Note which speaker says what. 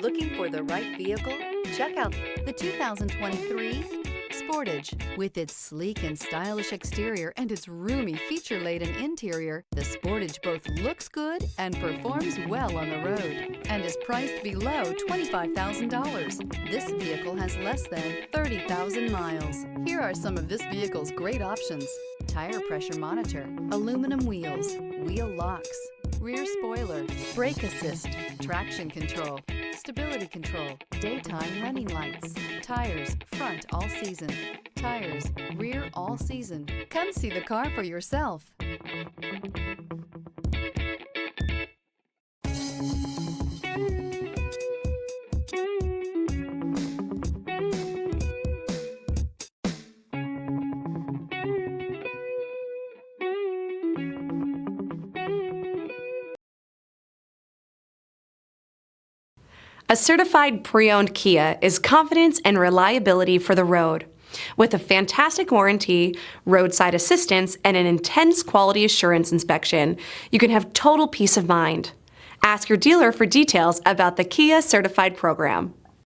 Speaker 1: Looking for the right vehicle? Check out the 2023 Sportage. With its sleek and stylish exterior and its roomy feature-laden interior, the Sportage both looks good and performs well on the road and is priced below $25,000. This vehicle has less than 30,000 miles. Here are some of this vehicle's great options: tire pressure monitor, aluminum wheels, wheel locks, rear spoiler, brake assist, traction control, stability control, daytime running lights, tires front all season, tires rear all season. Come see the car for yourself.
Speaker 2: A certified pre-owned Kia is confidence and reliability for the road. With a fantastic warranty, roadside assistance, and an intense quality assurance inspection, you can have total peace of mind. Ask your dealer for details about the Kia Certified program.